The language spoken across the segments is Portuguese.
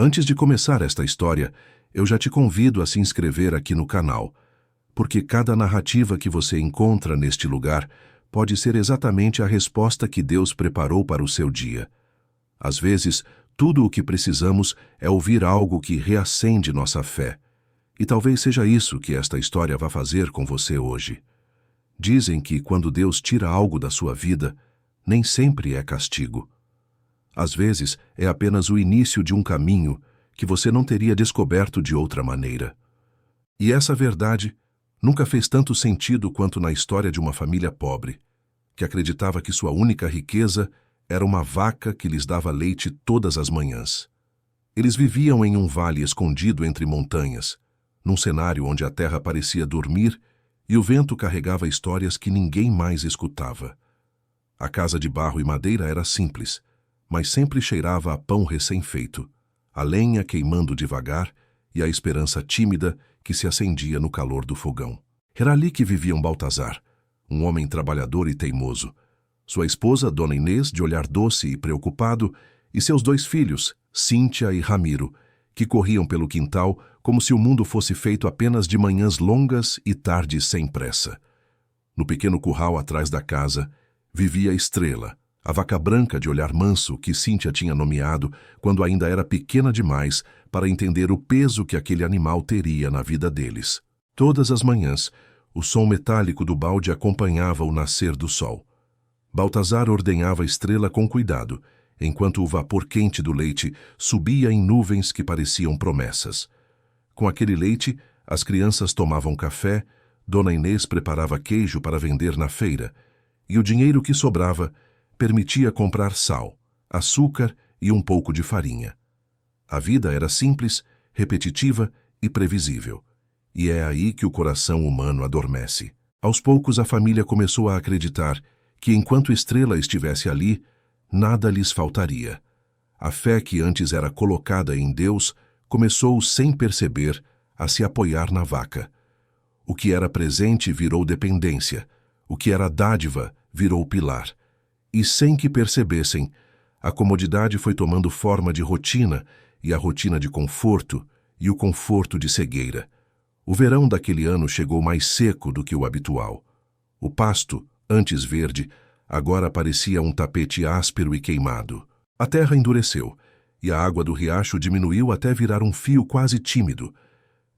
Antes de começar esta história, eu já te convido a se inscrever aqui no canal, porque cada narrativa que você encontra neste lugar pode ser exatamente a resposta que Deus preparou para o seu dia. Às vezes, tudo o que precisamos é ouvir algo que reacende nossa fé. E talvez seja isso que esta história vai fazer com você hoje. Dizem que quando Deus tira algo da sua vida, nem sempre é castigo. Às vezes, é apenas o início de um caminho que você não teria descoberto de outra maneira. E essa verdade nunca fez tanto sentido quanto na história de uma família pobre, que acreditava que sua única riqueza era uma vaca que lhes dava leite todas as manhãs. Eles viviam em um vale escondido entre montanhas, num cenário onde a terra parecia dormir e o vento carregava histórias que ninguém mais escutava. A casa de barro e madeira era simples, mas sempre cheirava a pão recém-feito, a lenha queimando devagar e a esperança tímida que se acendia no calor do fogão. Era ali que vivia Baltazar, um homem trabalhador e teimoso. Sua esposa, Dona Inês, de olhar doce e preocupado, e seus 2 filhos, Cíntia e Ramiro, que corriam pelo quintal como se o mundo fosse feito apenas de manhãs longas e tardes sem pressa. No pequeno curral atrás da casa, vivia Estrela, a vaca branca de olhar manso que Cíntia tinha nomeado quando ainda era pequena demais para entender o peso que aquele animal teria na vida deles. Todas as manhãs, o som metálico do balde acompanhava o nascer do sol. Baltazar ordenhava Estrela com cuidado, enquanto o vapor quente do leite subia em nuvens que pareciam promessas. Com aquele leite, as crianças tomavam café, Dona Inês preparava queijo para vender na feira, e o dinheiro que sobrava permitia comprar sal, açúcar e um pouco de farinha. A vida era simples, repetitiva e previsível, e é aí que o coração humano adormece. Aos poucos a família começou a acreditar que enquanto Estrela estivesse ali, nada lhes faltaria. A fé que antes era colocada em Deus começou, sem perceber, a se apoiar na vaca. O que era presente virou dependência, o que era dádiva virou pilar. E sem que percebessem, a comodidade foi tomando forma de rotina, e a rotina de conforto, e o conforto de cegueira. O verão daquele ano chegou mais seco do que o habitual. O pasto, antes verde, agora parecia um tapete áspero e queimado. A terra endureceu, e a água do riacho diminuiu até virar um fio quase tímido.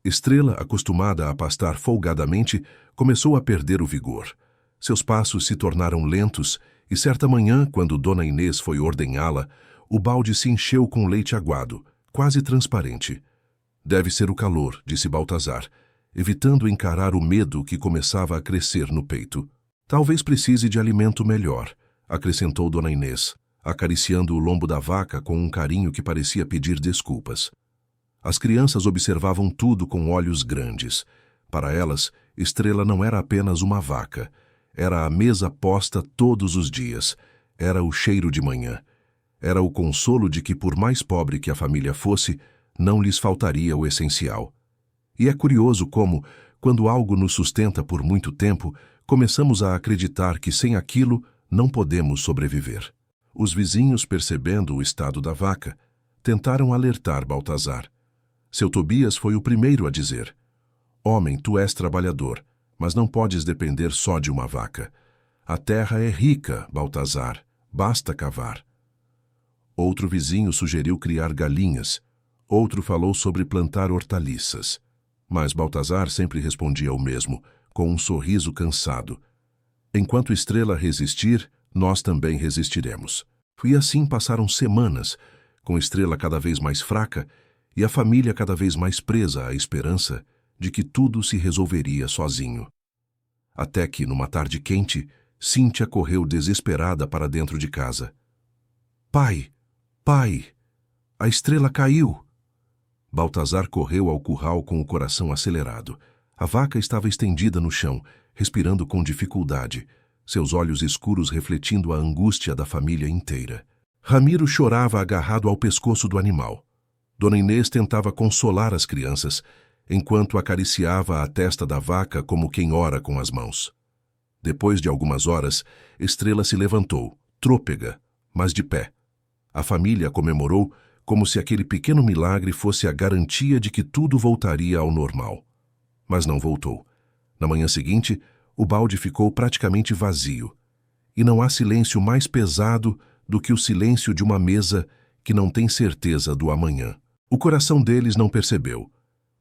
Estrela, acostumada a pastar folgadamente, começou a perder o vigor. Seus passos se tornaram lentos, e certa manhã, quando Dona Inês foi ordenhá-la, o balde se encheu com leite aguado, quase transparente. Deve ser o calor, disse Baltazar, evitando encarar o medo que começava a crescer no peito. Talvez precise de alimento melhor, acrescentou Dona Inês, acariciando o lombo da vaca com um carinho que parecia pedir desculpas. As crianças observavam tudo com olhos grandes. Para elas, Estrela não era apenas uma vaca. Era a mesa posta todos os dias. Era o cheiro de manhã. Era o consolo de que, por mais pobre que a família fosse, não lhes faltaria o essencial. E é curioso como, quando algo nos sustenta por muito tempo, começamos a acreditar que sem aquilo não podemos sobreviver. Os vizinhos, percebendo o estado da vaca, tentaram alertar Baltazar. Seu Tobias foi o primeiro a dizer: "Homem, tu és trabalhador, mas não podes depender só de uma vaca. A terra é rica, Baltazar, basta cavar." Outro vizinho sugeriu criar galinhas, outro falou sobre plantar hortaliças. Mas Baltazar sempre respondia o mesmo, com um sorriso cansado: "Enquanto Estrela resistir, nós também resistiremos." E assim passaram semanas, com Estrela cada vez mais fraca e a família cada vez mais presa à esperança de que tudo se resolveria sozinho. Até que, numa tarde quente, Cíntia correu desesperada para dentro de casa. "Pai, pai, a Estrela caiu!" Baltazar correu ao curral com o coração acelerado. A vaca estava estendida no chão, respirando com dificuldade, seus olhos escuros refletindo a angústia da família inteira. Ramiro chorava agarrado ao pescoço do animal. Dona Inês tentava consolar as crianças, enquanto acariciava a testa da vaca como quem ora com as mãos. Depois de algumas horas, Estrela se levantou, trôpega, mas de pé. A família comemorou como se aquele pequeno milagre fosse a garantia de que tudo voltaria ao normal. Mas não voltou. Na manhã seguinte, o balde ficou praticamente vazio. E não há silêncio mais pesado do que o silêncio de uma mesa que não tem certeza do amanhã. O coração deles não percebeu.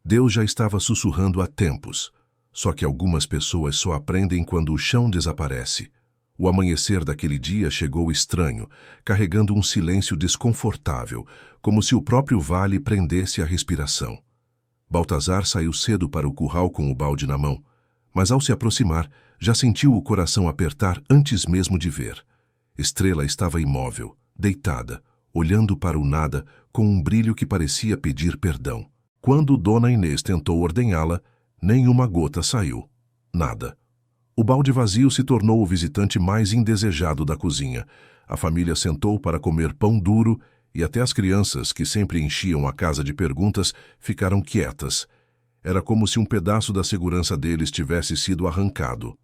Deus já estava sussurrando há tempos. Só que algumas pessoas só aprendem quando o chão desaparece. O amanhecer daquele dia chegou estranho, carregando um silêncio desconfortável, como se o próprio vale prendesse a respiração. Baltazar saiu cedo para o curral com o balde na mão, mas ao se aproximar, já sentiu o coração apertar antes mesmo de ver. Estrela estava imóvel, deitada, olhando para o nada com um brilho que parecia pedir perdão. Quando Dona Inês tentou ordenhá-la, nenhuma gota saiu. Nada. O balde vazio se tornou o visitante mais indesejado da cozinha. A família sentou para comer pão duro e até as crianças, que sempre enchiam a casa de perguntas, ficaram quietas. Era como se um pedaço da segurança deles tivesse sido arrancado.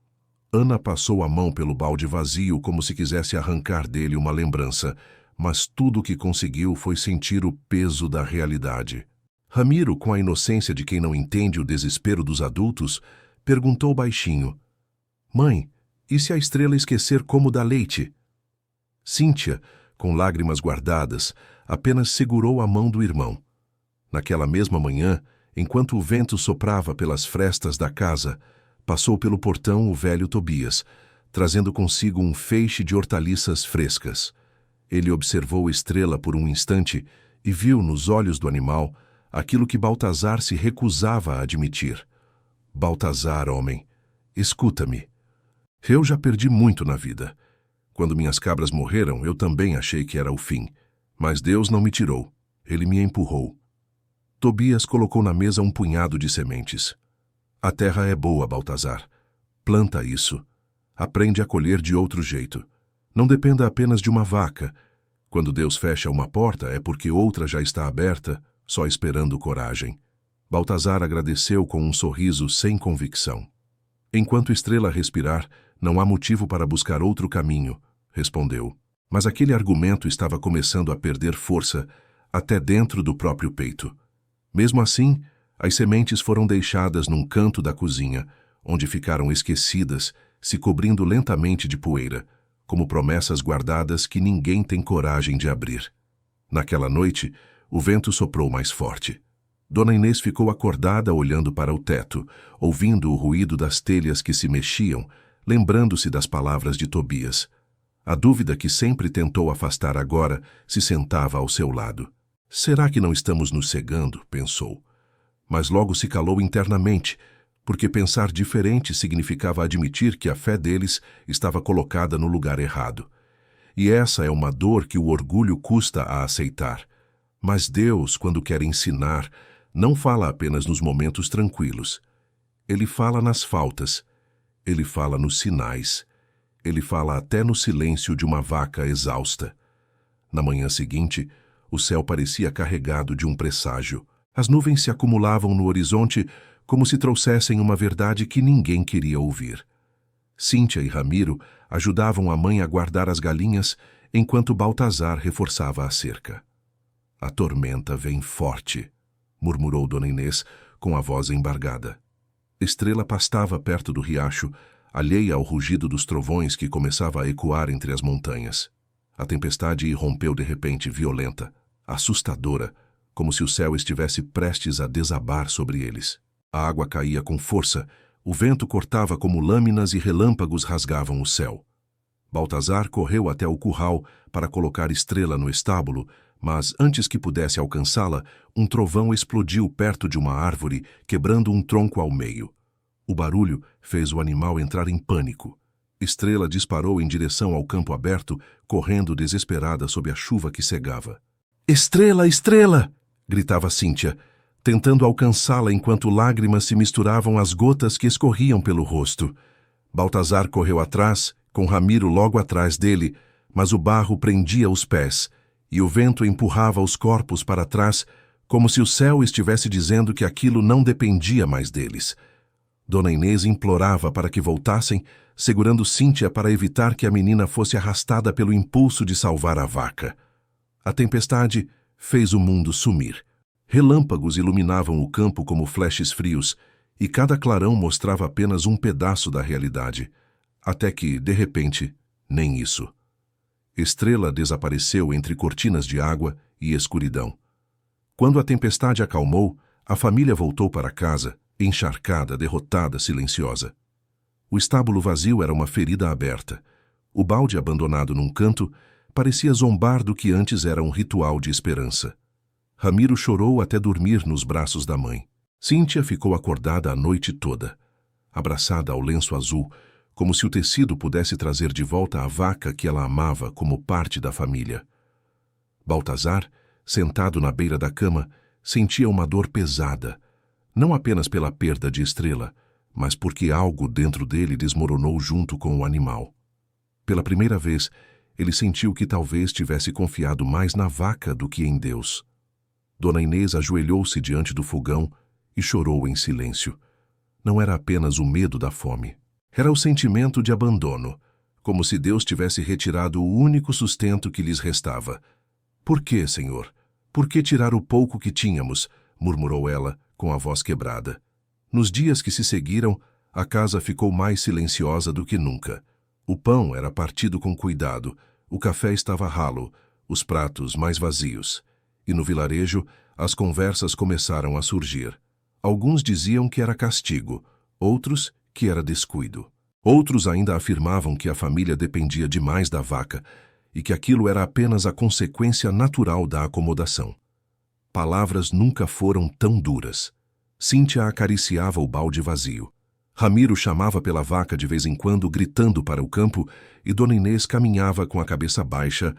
Ana passou a mão pelo balde vazio como se quisesse arrancar dele uma lembrança, mas tudo o que conseguiu foi sentir o peso da realidade. Ramiro, com a inocência de quem não entende o desespero dos adultos, perguntou baixinho: "Mãe, e se a Estrela esquecer como dar leite?" Cíntia, com lágrimas guardadas, apenas segurou a mão do irmão. Naquela mesma manhã, enquanto o vento soprava pelas frestas da casa, passou pelo portão o velho Tobias, trazendo consigo um feixe de hortaliças frescas. Ele observou Estrela por um instante e viu nos olhos do animal aquilo que Baltazar se recusava a admitir. "Baltazar, homem, escuta-me. Eu já perdi muito na vida. Quando minhas cabras morreram, eu também achei que era o fim. Mas Deus não me tirou. Ele me empurrou." Tobias colocou na mesa um punhado de sementes. "A terra é boa, Baltazar. Planta isso. Aprende a colher de outro jeito. Não dependa apenas de uma vaca. Quando Deus fecha uma porta, é porque outra já está aberta, só esperando coragem." Baltazar agradeceu com um sorriso sem convicção. "Enquanto Estrela respirar, não há motivo para buscar outro caminho", respondeu. Mas aquele argumento estava começando a perder força até dentro do próprio peito. Mesmo assim, as sementes foram deixadas num canto da cozinha, onde ficaram esquecidas, se cobrindo lentamente de poeira, como promessas guardadas que ninguém tem coragem de abrir. Naquela noite, o vento soprou mais forte. Dona Inês ficou acordada olhando para o teto, ouvindo o ruído das telhas que se mexiam, lembrando-se das palavras de Tobias. A dúvida que sempre tentou afastar agora se sentava ao seu lado. "Será que não estamos nos cegando?" pensou. Mas logo se calou internamente, porque pensar diferente significava admitir que a fé deles estava colocada no lugar errado. E essa é uma dor que o orgulho custa a aceitar. Mas Deus, quando quer ensinar, não fala apenas nos momentos tranquilos. Ele fala nas faltas. Ele fala nos sinais. Ele fala até no silêncio de uma vaca exausta. Na manhã seguinte, o céu parecia carregado de um presságio. As nuvens se acumulavam no horizonte como se trouxessem uma verdade que ninguém queria ouvir. Cíntia e Ramiro ajudavam a mãe a guardar as galinhas enquanto Baltazar reforçava a cerca. "A tormenta vem forte", murmurou Dona Inês com a voz embargada. Estrela pastava perto do riacho, alheia ao rugido dos trovões que começava a ecoar entre as montanhas. A tempestade irrompeu de repente, violenta, assustadora, como se o céu estivesse prestes a desabar sobre eles. A água caía com força, o vento cortava como lâminas e relâmpagos rasgavam o céu. Baltazar correu até o curral para colocar Estrela no estábulo, mas antes que pudesse alcançá-la, um trovão explodiu perto de uma árvore, quebrando um tronco ao meio. O barulho fez o animal entrar em pânico. Estrela disparou em direção ao campo aberto, correndo desesperada sob a chuva que cegava. "Estrela, Estrela!" gritava Cíntia, tentando alcançá-la enquanto lágrimas se misturavam às gotas que escorriam pelo rosto. Baltazar correu atrás, com Ramiro logo atrás dele, mas o barro prendia os pés, e o vento empurrava os corpos para trás, como se o céu estivesse dizendo que aquilo não dependia mais deles. Dona Inês implorava para que voltassem, segurando Cíntia para evitar que a menina fosse arrastada pelo impulso de salvar a vaca. A tempestade fez o mundo sumir. Relâmpagos iluminavam o campo como flashes frios, e cada clarão mostrava apenas um pedaço da realidade, até que, de repente, nem isso. Estrela desapareceu entre cortinas de água e escuridão. Quando a tempestade acalmou, a família voltou para casa, encharcada, derrotada, silenciosa. O estábulo vazio era uma ferida aberta. O balde abandonado num canto parecia zombar do que antes era um ritual de esperança. Ramiro chorou até dormir nos braços da mãe. Cíntia ficou acordada a noite toda, abraçada ao lenço azul, como se o tecido pudesse trazer de volta a vaca que ela amava como parte da família. Baltazar, sentado na beira da cama, sentia uma dor pesada, não apenas pela perda de Estrela, mas porque algo dentro dele desmoronou junto com o animal. Pela primeira vez, ele sentiu que talvez tivesse confiado mais na vaca do que em Deus. Dona Inês ajoelhou-se diante do fogão e chorou em silêncio. Não era apenas o medo da fome. Era o sentimento de abandono, como se Deus tivesse retirado o único sustento que lhes restava. "Por que, Senhor? Por que tirar o pouco que tínhamos?", murmurou ela, com a voz quebrada. Nos dias que se seguiram, a casa ficou mais silenciosa do que nunca. O pão era partido com cuidado, o café estava ralo, os pratos mais vazios. E no vilarejo, as conversas começaram a surgir. Alguns diziam que era castigo, outros que era descuido. Outros ainda afirmavam que a família dependia demais da vaca e que aquilo era apenas a consequência natural da acomodação. Palavras nunca foram tão duras. Cíntia acariciava o balde vazio. Ramiro chamava pela vaca de vez em quando, gritando para o campo, e Dona Inês caminhava com a cabeça baixa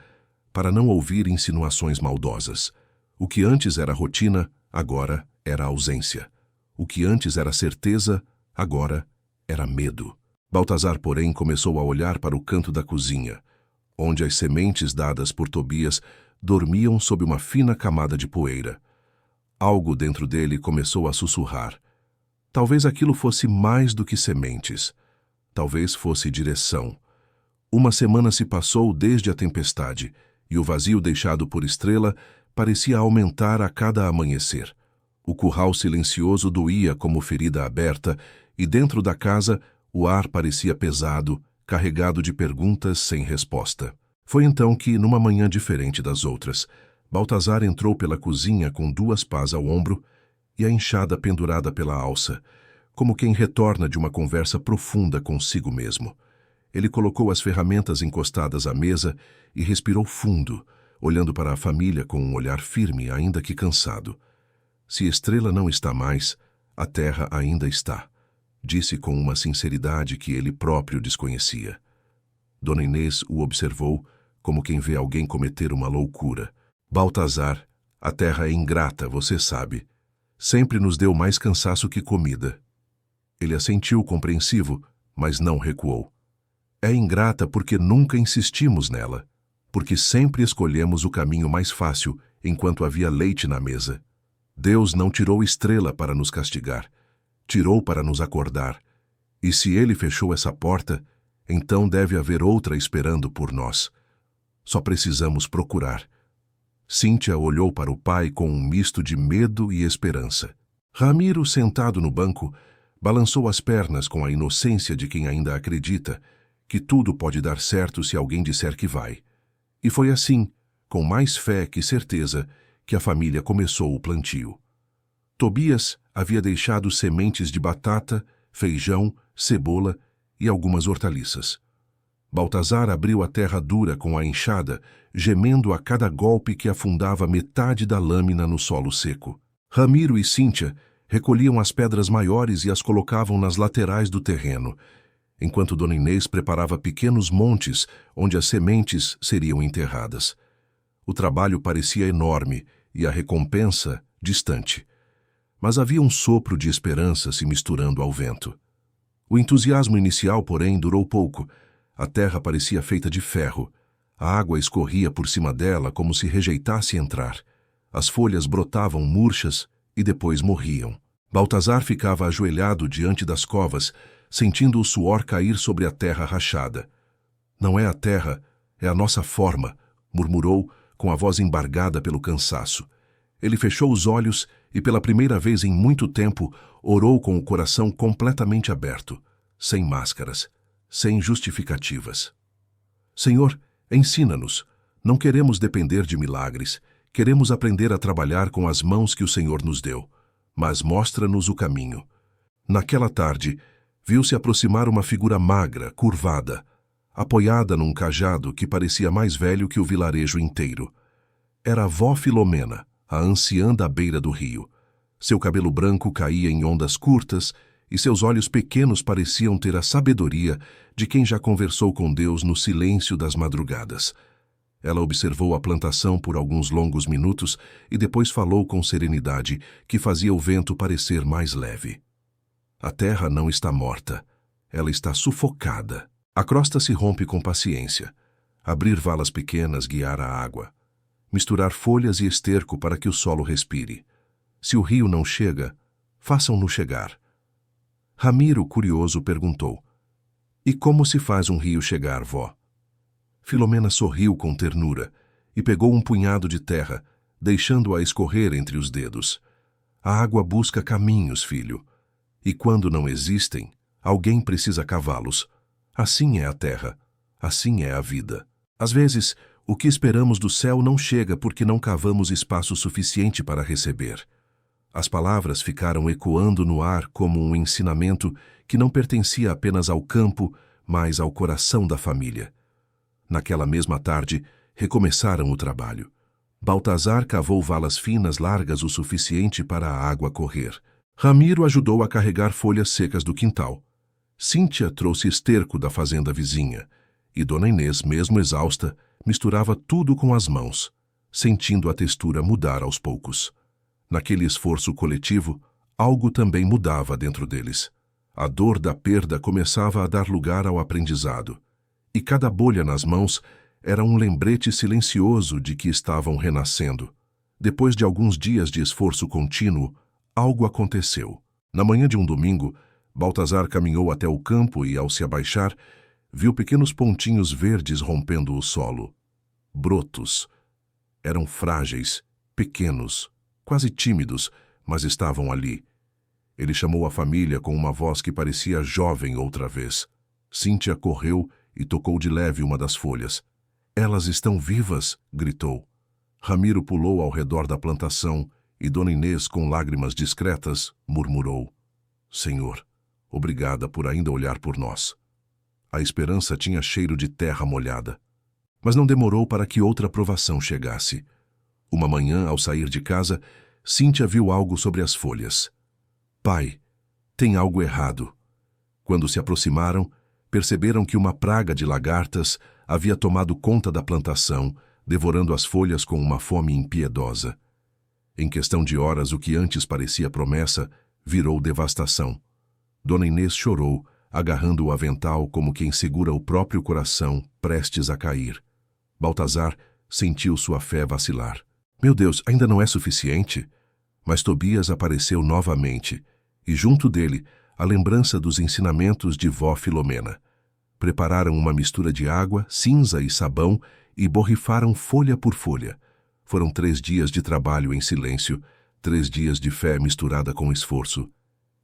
para não ouvir insinuações maldosas. O que antes era rotina, agora era ausência. O que antes era certeza, agora era medo. Baltazar, porém, começou a olhar para o canto da cozinha, onde as sementes dadas por Tobias dormiam sob uma fina camada de poeira. Algo dentro dele começou a sussurrar. Talvez aquilo fosse mais do que sementes. Talvez fosse direção. Uma semana se passou desde a tempestade, e o vazio deixado por Estrela parecia aumentar a cada amanhecer. O curral silencioso doía como ferida aberta, e dentro da casa o ar parecia pesado, carregado de perguntas sem resposta. Foi então que, numa manhã diferente das outras, Baltazar entrou pela cozinha com 2 pás ao ombro e a enxada pendurada pela alça, como quem retorna de uma conversa profunda consigo mesmo. Ele colocou as ferramentas encostadas à mesa e respirou fundo, olhando para a família com um olhar firme, ainda que cansado. "Se Estrela não está mais, a terra ainda está", disse com uma sinceridade que ele próprio desconhecia. Dona Inês o observou como quem vê alguém cometer uma loucura. "Baltazar, a terra é ingrata, você sabe. Sempre nos deu mais cansaço que comida." Ele assentiu compreensivo, mas não recuou. "É ingrata porque nunca insistimos nela, porque sempre escolhemos o caminho mais fácil enquanto havia leite na mesa. Deus não tirou Estrela para nos castigar, tirou para nos acordar. E se ele fechou essa porta, então deve haver outra esperando por nós. Só precisamos procurar." Cíntia olhou para o pai com um misto de medo e esperança. Ramiro, sentado no banco, balançou as pernas com a inocência de quem ainda acredita que tudo pode dar certo se alguém disser que vai. E foi assim, com mais fé que certeza, que a família começou o plantio. Tobias havia deixado sementes de batata, feijão, cebola e algumas hortaliças. Baltazar abriu a terra dura com a enxada, gemendo a cada golpe que afundava metade da lâmina no solo seco. Ramiro e Cíntia recolhiam as pedras maiores e as colocavam nas laterais do terreno, enquanto Dona Inês preparava pequenos montes onde as sementes seriam enterradas. O trabalho parecia enorme e a recompensa distante. Mas havia um sopro de esperança se misturando ao vento. O entusiasmo inicial, porém, durou pouco. A terra parecia feita de ferro. A água escorria por cima dela como se rejeitasse entrar. As folhas brotavam murchas e depois morriam. Baltazar ficava ajoelhado diante das covas, sentindo o suor cair sobre a terra rachada. "Não é a terra, é a nossa forma", murmurou, com a voz embargada pelo cansaço. Ele fechou os olhos e, pela primeira vez em muito tempo, orou com o coração completamente aberto, sem máscaras, sem justificativas. Senhor, ensina-nos. Não queremos depender de milagres. Queremos aprender a trabalhar com as mãos que o Senhor nos deu. Mas mostra-nos o caminho. Naquela tarde, viu-se aproximar uma figura magra, curvada, apoiada num cajado que parecia mais velho que o vilarejo inteiro. Era a vó Filomena, a anciã da beira do rio. Seu cabelo branco caía em ondas curtas e seus olhos pequenos pareciam ter a sabedoria de quem já conversou com Deus no silêncio das madrugadas. Ela observou a plantação por alguns longos minutos e depois falou com serenidade, que fazia o vento parecer mais leve. A terra não está morta. Ela está sufocada. A crosta se rompe com paciência. Abrir valas pequenas, guiar a água. Misturar folhas e esterco para que o solo respire. Se o rio não chega, façam-no chegar. Ramiro, curioso, perguntou: "E como se faz um rio chegar, vó?" Filomena sorriu com ternura e pegou um punhado de terra, deixando-a escorrer entre os dedos. A água busca caminhos, filho. E quando não existem, alguém precisa cavá-los. Assim é a terra. Assim é a vida. Às vezes, o que esperamos do céu não chega porque não cavamos espaço suficiente para receber. As palavras ficaram ecoando no ar como um ensinamento que não pertencia apenas ao campo, mas ao coração da família. Naquela mesma tarde, recomeçaram o trabalho. Baltazar cavou valas finas largas o suficiente para a água correr. Ramiro ajudou a carregar folhas secas do quintal. Cíntia trouxe esterco da fazenda vizinha. E Dona Inês, mesmo exausta, misturava tudo com as mãos, sentindo a textura mudar aos poucos. Naquele esforço coletivo, algo também mudava dentro deles. A dor da perda começava a dar lugar ao aprendizado. E cada bolha nas mãos era um lembrete silencioso de que estavam renascendo. Depois de alguns dias de esforço contínuo, algo aconteceu. Na manhã de um domingo, Baltazar caminhou até o campo e, ao se abaixar, viu pequenos pontinhos verdes rompendo o solo. Brotos. Eram frágeis, pequenos, quase tímidos, mas estavam ali. Ele chamou a família com uma voz que parecia jovem outra vez. Cíntia correu e tocou de leve uma das folhas. "Elas estão vivas!" gritou. Ramiro pulou ao redor da plantação e Dona Inês, com lágrimas discretas, murmurou: "Senhor, obrigada por ainda olhar por nós." A esperança tinha cheiro de terra molhada. Mas não demorou para que outra provação chegasse. Uma manhã, ao sair de casa, Cíntia viu algo sobre as folhas. "Pai, tem algo errado." Quando se aproximaram, perceberam que uma praga de lagartas havia tomado conta da plantação, devorando as folhas com uma fome impiedosa. Em questão de horas, o que antes parecia promessa virou devastação. Dona Inês chorou, agarrando o avental como quem segura o próprio coração, prestes a cair. Baltazar sentiu sua fé vacilar. "Meu Deus, ainda não é suficiente?" Mas Tobias apareceu novamente, e junto dele, a lembrança dos ensinamentos de vó Filomena. Prepararam uma mistura de água, cinza e sabão e borrifaram folha por folha. Foram 3 dias de trabalho em silêncio, 3 dias de fé misturada com esforço.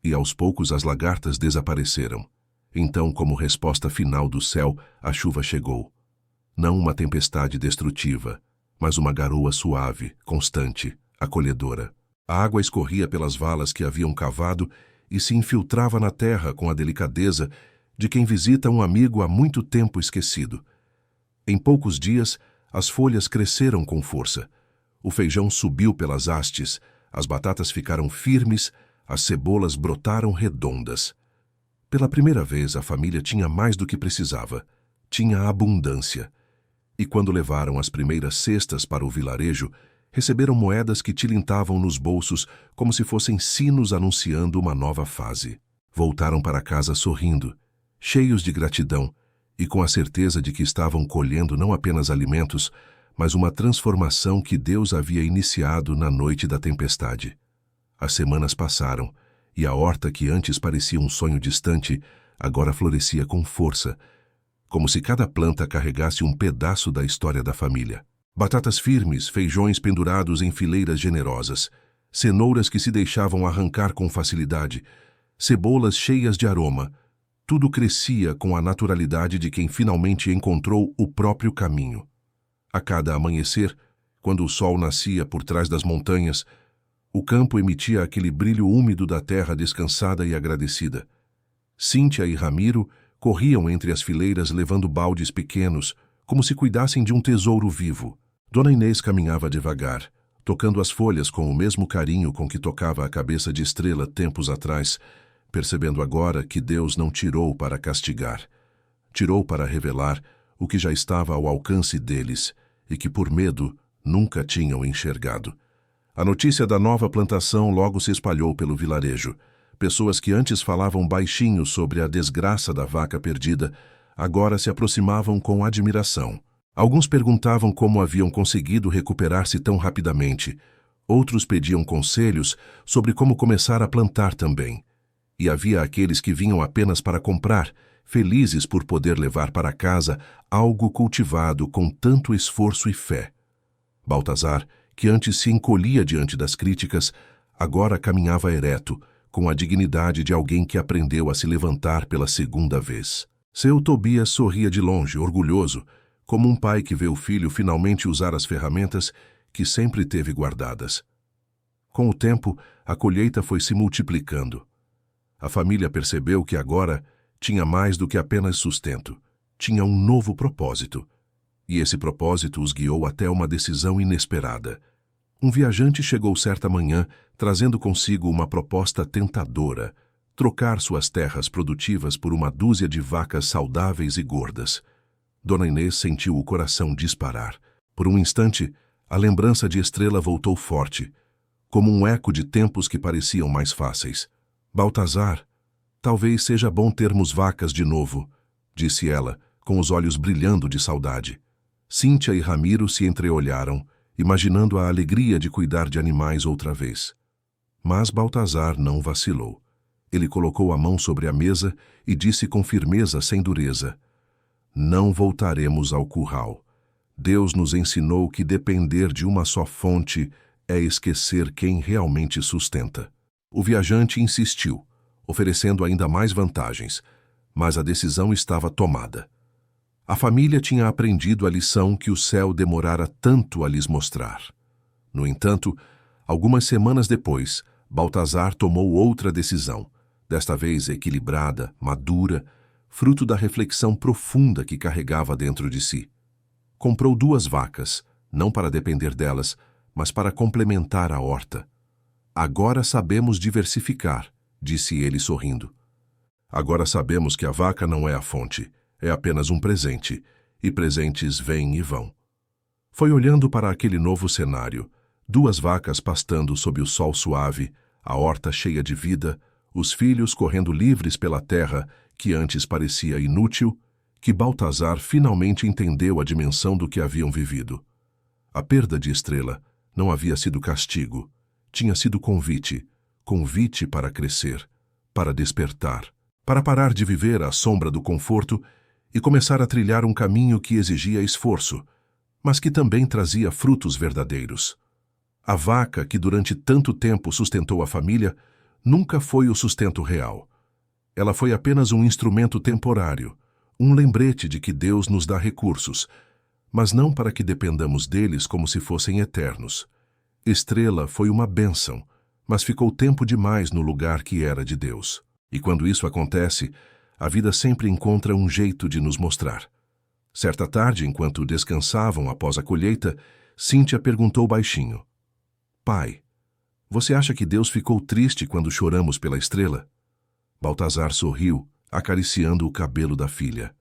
E aos poucos as lagartas desapareceram. Então, como resposta final do céu, a chuva chegou. Não uma tempestade destrutiva, mas uma garoa suave, constante, acolhedora. A água escorria pelas valas que haviam cavado e se infiltrava na terra com a delicadeza de quem visita um amigo há muito tempo esquecido. Em poucos dias, as folhas cresceram com força. O feijão subiu pelas hastes, as batatas ficaram firmes, as cebolas brotaram redondas. Pela primeira vez, a família tinha mais do que precisava. Tinha abundância. E quando levaram as primeiras cestas para o vilarejo, receberam moedas que tilintavam nos bolsos como se fossem sinos anunciando uma nova fase. Voltaram para casa sorrindo, cheios de gratidão e com a certeza de que estavam colhendo não apenas alimentos, mas uma transformação que Deus havia iniciado na noite da tempestade. As semanas passaram e a horta que antes parecia um sonho distante, agora florescia com força, como se cada planta carregasse um pedaço da história da família. Batatas firmes, feijões pendurados em fileiras generosas, cenouras que se deixavam arrancar com facilidade, cebolas cheias de aroma. Tudo crescia com a naturalidade de quem finalmente encontrou o próprio caminho. A cada amanhecer, quando o sol nascia por trás das montanhas, o campo emitia aquele brilho úmido da terra descansada e agradecida. Cíntia e Ramiro corriam entre as fileiras levando baldes pequenos, como se cuidassem de um tesouro vivo. Dona Inês caminhava devagar, tocando as folhas com o mesmo carinho com que tocava a cabeça de Estrela tempos atrás, percebendo agora que Deus não tirou para castigar. Tirou para revelar o que já estava ao alcance deles e que, por medo, nunca tinham enxergado. A notícia da nova plantação logo se espalhou pelo vilarejo. Pessoas que antes falavam baixinho sobre a desgraça da vaca perdida, agora se aproximavam com admiração. Alguns perguntavam como haviam conseguido recuperar-se tão rapidamente. Outros pediam conselhos sobre como começar a plantar também. E havia aqueles que vinham apenas para comprar, felizes por poder levar para casa algo cultivado com tanto esforço e fé. Baltazar, que antes se encolhia diante das críticas, agora caminhava ereto, com a dignidade de alguém que aprendeu a se levantar pela segunda vez. Seu Tobias sorria de longe, orgulhoso, como um pai que vê o filho finalmente usar as ferramentas que sempre teve guardadas. Com o tempo, a colheita foi se multiplicando. A família percebeu que agora tinha mais do que apenas sustento, tinha um novo propósito. E esse propósito os guiou até uma decisão inesperada. Um viajante chegou certa manhã, trazendo consigo uma proposta tentadora: trocar suas terras produtivas por uma dúzia de vacas saudáveis e gordas. Dona Inês sentiu o coração disparar. Por um instante, a lembrança de Estrela voltou forte, como um eco de tempos que pareciam mais fáceis. Baltazar, talvez seja bom termos vacas de novo, disse ela, com os olhos brilhando de saudade. Cíntia e Ramiro se entreolharam, imaginando a alegria de cuidar de animais outra vez. Mas Baltazar não vacilou. Ele colocou a mão sobre a mesa e disse com firmeza, sem dureza: não voltaremos ao curral. Deus nos ensinou que depender de uma só fonte é esquecer quem realmente sustenta. O viajante insistiu, oferecendo ainda mais vantagens, mas a decisão estava tomada. A família tinha aprendido a lição que o céu demorara tanto a lhes mostrar. No entanto, algumas semanas depois, Baltazar tomou outra decisão, desta vez equilibrada, madura, fruto da reflexão profunda que carregava dentro de si. Comprou 2 vacas, não para depender delas, mas para complementar a horta. Agora sabemos diversificar, disse ele sorrindo. Agora sabemos que a vaca não é a fonte, é apenas um presente, e presentes vêm e vão. Foi olhando para aquele novo cenário, 2 vacas pastando sob o sol suave, a horta cheia de vida, os filhos correndo livres pela terra que antes parecia inútil, que Baltazar finalmente entendeu a dimensão do que haviam vivido. A perda de Estrela não havia sido castigo, tinha sido convite, convite para crescer, para despertar, para parar de viver à sombra do conforto e começar a trilhar um caminho que exigia esforço, mas que também trazia frutos verdadeiros. A vaca, que durante tanto tempo sustentou a família, nunca foi o sustento real. Ela foi apenas um instrumento temporário, um lembrete de que Deus nos dá recursos, mas não para que dependamos deles como se fossem eternos. Estrela foi uma bênção, mas ficou tempo demais no lugar que era de Deus. E quando isso acontece, a vida sempre encontra um jeito de nos mostrar. Certa tarde, enquanto descansavam após a colheita, Cíntia perguntou baixinho: pai, você acha que Deus ficou triste quando choramos pela Estrela? Baltazar sorriu, acariciando o cabelo da filha.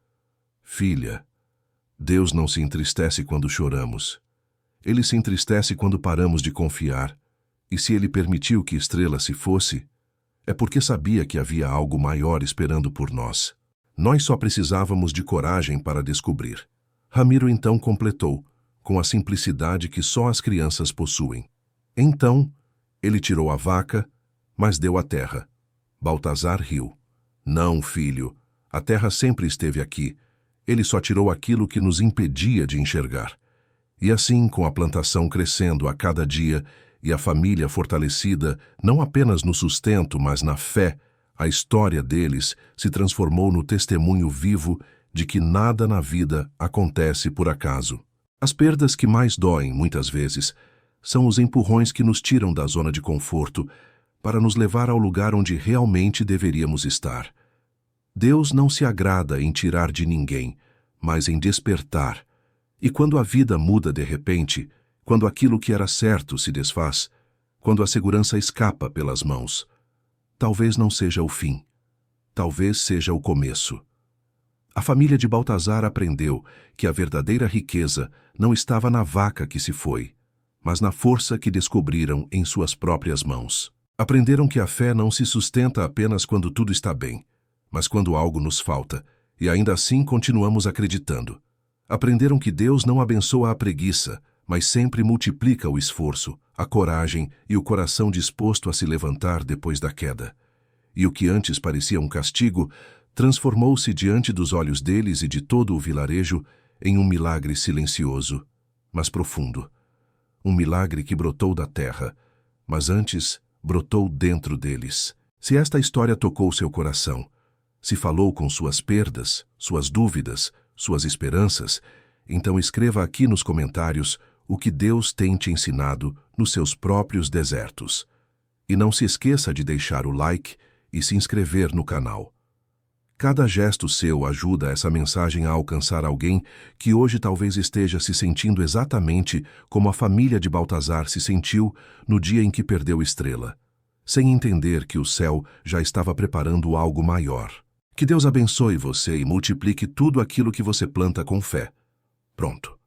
Filha, Deus não se entristece quando choramos. Ele se entristece quando paramos de confiar, e se ele permitiu que Estrela se fosse, é porque sabia que havia algo maior esperando por nós. Nós só precisávamos de coragem para descobrir. Ramiro então completou, com a simplicidade que só as crianças possuem. Então, ele tirou a vaca, mas deu a terra. Baltazar riu. Não, filho, a terra sempre esteve aqui. Ele só tirou aquilo que nos impedia de enxergar. E assim, com a plantação crescendo a cada dia e a família fortalecida, não apenas no sustento, mas na fé, a história deles se transformou no testemunho vivo de que nada na vida acontece por acaso. As perdas que mais doem, muitas vezes, são os empurrões que nos tiram da zona de conforto para nos levar ao lugar onde realmente deveríamos estar. Deus não se agrada em tirar de ninguém, mas em despertar. E quando a vida muda de repente, quando aquilo que era certo se desfaz, quando a segurança escapa pelas mãos, talvez não seja o fim, talvez seja o começo. A família de Baltazar aprendeu que a verdadeira riqueza não estava na vaca que se foi, mas na força que descobriram em suas próprias mãos. Aprenderam que a fé não se sustenta apenas quando tudo está bem, mas quando algo nos falta, e ainda assim continuamos acreditando. Aprenderam que Deus não abençoa a preguiça, mas sempre multiplica o esforço, a coragem e o coração disposto a se levantar depois da queda. E o que antes parecia um castigo, transformou-se diante dos olhos deles e de todo o vilarejo em um milagre silencioso, mas profundo. Um milagre que brotou da terra, mas antes brotou dentro deles. Se esta história tocou seu coração, se falou com suas perdas, suas dúvidas, suas esperanças, então escreva aqui nos comentários o que Deus tem te ensinado nos seus próprios desertos. E não se esqueça de deixar o like e se inscrever no canal. Cada gesto seu ajuda essa mensagem a alcançar alguém que hoje talvez esteja se sentindo exatamente como a família de Baltazar se sentiu no dia em que perdeu Estrela, sem entender que o céu já estava preparando algo maior. Que Deus abençoe você e multiplique tudo aquilo que você planta com fé. Pronto.